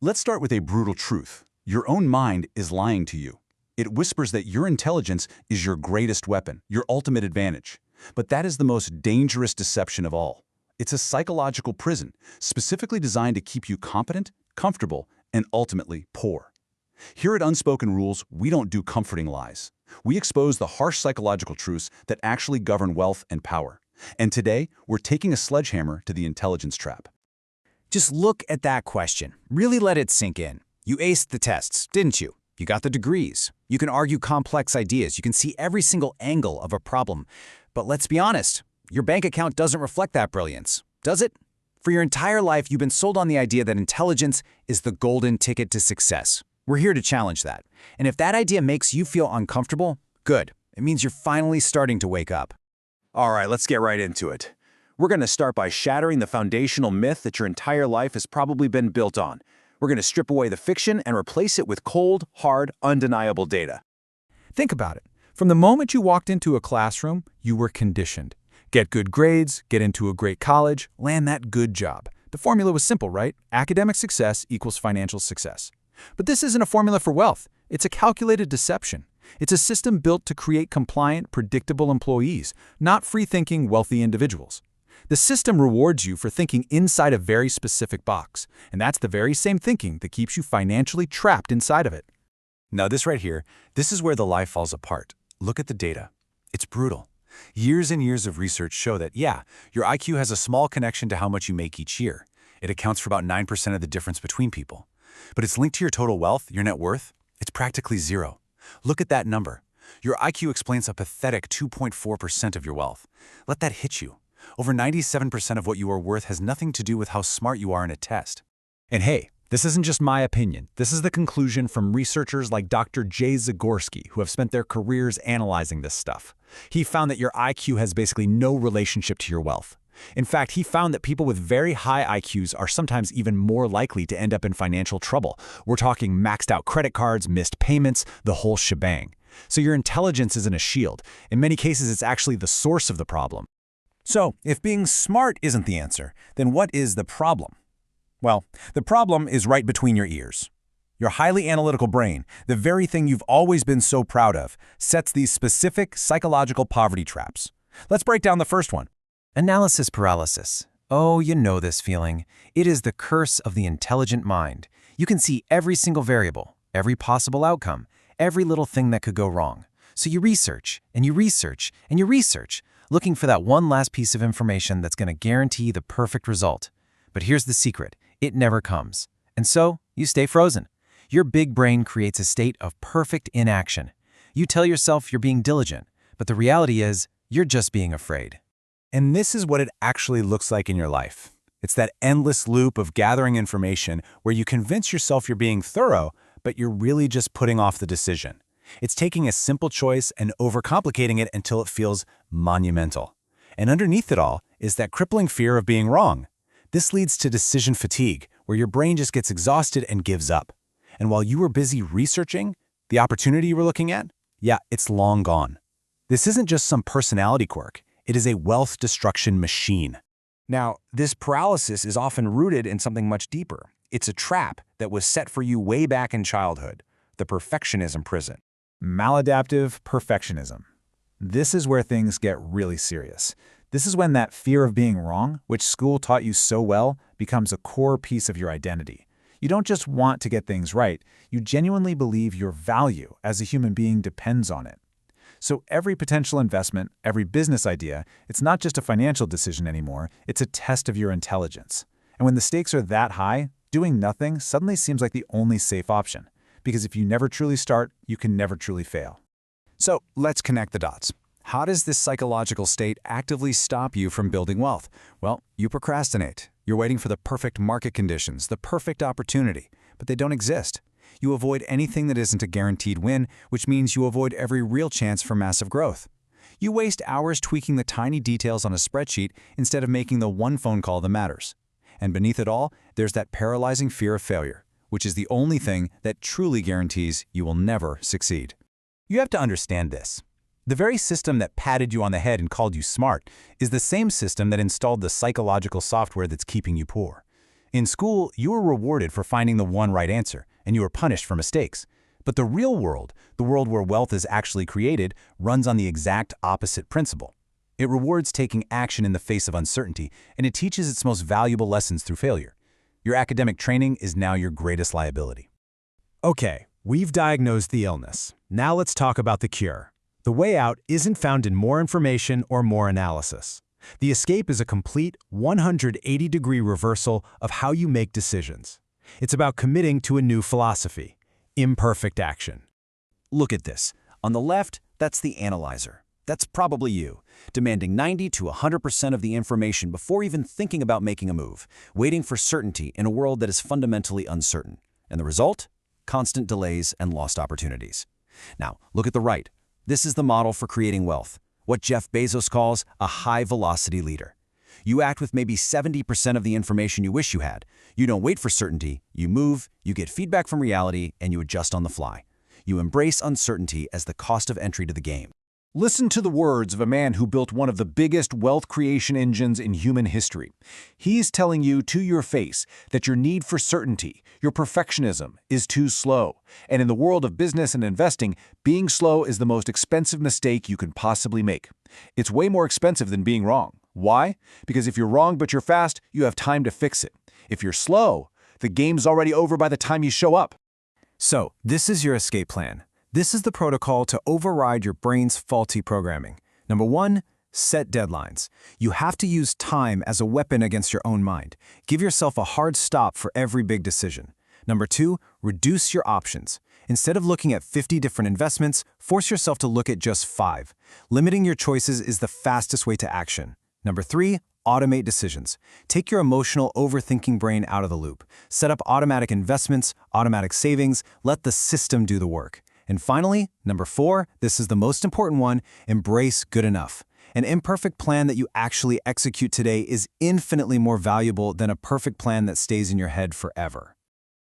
Let's start with a brutal truth. Your own mind is lying to you. It whispers that your intelligence is your greatest weapon, your ultimate advantage. But that is the most dangerous deception of all. It's a psychological prison, specifically designed to keep you competent, comfortable, and ultimately poor. Here at Unspoken Rules, we don't do comforting lies. We expose the harsh psychological truths that actually govern wealth and power. And today, we're taking a sledgehammer to the intelligence trap. Just look at that question. Really let it sink in. You aced the tests, didn't you? You got the degrees. You can argue complex ideas. You can see every single angle of a problem. But let's be honest, your bank account doesn't reflect that brilliance, does it? For your entire life, you've been sold on the idea that intelligence is the golden ticket to success. We're here to challenge that. And if that idea makes you feel uncomfortable, good. It means you're finally starting to wake up. All right, let's get right into it. We're going to start by shattering the foundational myth that your entire life has probably been built on. We're going to strip away the fiction and replace it with cold, hard, undeniable data. Think about it. From the moment you walked into a classroom, you were conditioned. Get good grades, get into a great college, land that good job. The formula was simple, right? Academic success equals financial success. But this isn't a formula for wealth. It's a calculated deception. It's a system built to create compliant, predictable employees, not free-thinking, wealthy individuals. The system rewards you for thinking inside a very specific box, and that's the very same thinking that keeps you financially trapped inside of it. Now this right here, this is where the lie falls apart. Look at the data. It's brutal. Years and years of research show that, yeah, your IQ has a small connection to how much you make each year. It accounts for about 9% of the difference between people. But it's linked to your total wealth, your net worth. It's practically zero. Look at that number. Your IQ explains a pathetic 2.4% of your wealth. Let that hit you. Over 97% of what you are worth has nothing to do with how smart you are in a test. And hey, this isn't just my opinion. This is the conclusion from researchers like Dr. Jay Zagorski, who have spent their careers analyzing this stuff. He found that your IQ has basically no relationship to your wealth. In fact, he found that people with very high IQs are sometimes even more likely to end up in financial trouble. We're talking maxed out credit cards, missed payments, the whole shebang. So your intelligence isn't a shield. In many cases, it's actually the source of the problem. So, if being smart isn't the answer, then what is the problem? Well, the problem is right between your ears. Your highly analytical brain, the very thing you've always been so proud of, sets these specific psychological poverty traps. Let's break down the first one. Analysis paralysis. Oh, you know this feeling. It is the curse of the intelligent mind. You can see every single variable, every possible outcome, every little thing that could go wrong. So you research, and you research, and you research, looking for that one last piece of information that's going to guarantee the perfect result. But here's the secret. It never comes. And so, you stay frozen. Your big brain creates a state of perfect inaction. You tell yourself you're being diligent, but the reality is, you're just being afraid. And this is what it actually looks like in your life. It's that endless loop of gathering information where you convince yourself you're being thorough, but you're really just putting off the decision. It's taking a simple choice and overcomplicating it until it feels monumental. And underneath it all is that crippling fear of being wrong. This leads to decision fatigue, where your brain just gets exhausted and gives up. And while you were busy researching, the opportunity you were looking at, yeah, it's long gone. This isn't just some personality quirk. It is a wealth destruction machine. Now, this paralysis is often rooted in something much deeper. It's a trap that was set for you way back in childhood, the perfectionism prison. Maladaptive perfectionism. This is where things get really serious. This is when that fear of being wrong, which school taught you so well, becomes a core piece of your identity. You don't just want to get things right, you genuinely believe your value as a human being depends on it. So every potential investment, every business idea, it's not just a financial decision anymore, it's a test of your intelligence. And when the stakes are that high, doing nothing suddenly seems like the only safe option. Because if you never truly start, you can never truly fail. So let's connect the dots. How does this psychological state actively stop you from building wealth? Well, you procrastinate. You're waiting for the perfect market conditions, the perfect opportunity, but they don't exist. You avoid anything that isn't a guaranteed win, which means you avoid every real chance for massive growth. You waste hours tweaking the tiny details on a spreadsheet instead of making the one phone call that matters. And beneath it all, there's that paralyzing fear of failure, which is the only thing that truly guarantees you will never succeed. You have to understand this. The very system that patted you on the head and called you smart is the same system that installed the psychological software that's keeping you poor. In school, you were rewarded for finding the one right answer, and you were punished for mistakes. But the real world, the world where wealth is actually created, runs on the exact opposite principle. It rewards taking action in the face of uncertainty, and it teaches its most valuable lessons through failure. Your academic training is now your greatest liability. Okay, we've diagnosed the illness. Now let's talk about the cure. The way out isn't found in more information or more analysis. The escape is a complete 180-degree reversal of how you make decisions. It's about committing to a new philosophy: imperfect action. Look at this. On the left, that's the analyzer. That's probably you, demanding 90 to 100% of the information before even thinking about making a move, waiting for certainty in a world that is fundamentally uncertain. And the result? Constant delays and lost opportunities. Now, look at the right. This is the model for creating wealth, what Jeff Bezos calls a high-velocity leader. You act with maybe 70% of the information you wish you had. You don't wait for certainty, you move, you get feedback from reality, and you adjust on the fly. You embrace uncertainty as the cost of entry to the game. Listen to the words of a man who built one of the biggest wealth creation engines in human history. He's telling you to your face that your need for certainty, your perfectionism, is too slow. And in the world of business and investing, being slow is the most expensive mistake you can possibly make. It's way more expensive than being wrong. Why? Because if you're wrong but you're fast, you have time to fix it. If you're slow, the game's already over by the time you show up. So, this is your escape plan. This is the protocol to override your brain's faulty programming. Number 1, set deadlines. You have to use time as a weapon against your own mind. Give yourself a hard stop for every big decision. Number 2, reduce your options. Instead of looking at 50 different investments, force yourself to look at just 5. Limiting your choices is the fastest way to action. Number 3, automate decisions. Take your emotional, overthinking brain out of the loop. Set up automatic investments, automatic savings, let the system do the work. And finally, number 4, this is the most important one, embrace good enough. An imperfect plan that you actually execute today is infinitely more valuable than a perfect plan that stays in your head forever.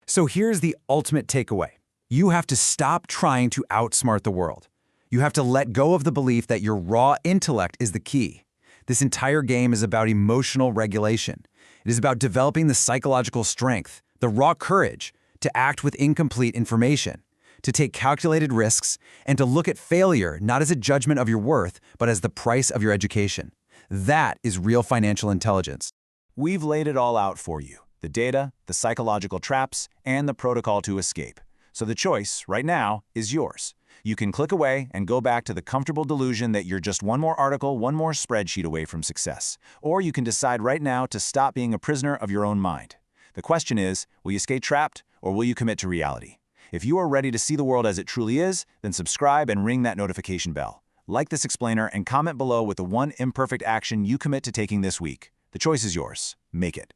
So here's the ultimate takeaway. You have to stop trying to outsmart the world. You have to let go of the belief that your raw intellect is the key. This entire game is about emotional regulation. It is about developing the psychological strength, the raw courage, to act with incomplete information, to take calculated risks, and to look at failure not as a judgment of your worth, but as the price of your education. That is real financial intelligence. We've laid it all out for you: the data, the psychological traps, and the protocol to escape. So the choice, right now, is yours. You can click away and go back to the comfortable delusion that you're just one more article, one more spreadsheet away from success. Or you can decide right now to stop being a prisoner of your own mind. The question is, will you stay trapped, or will you commit to reality? If you are ready to see the world as it truly is, then subscribe and ring that notification bell. Like this explainer and comment below with the one imperfect action you commit to taking this week. The choice is yours. Make it.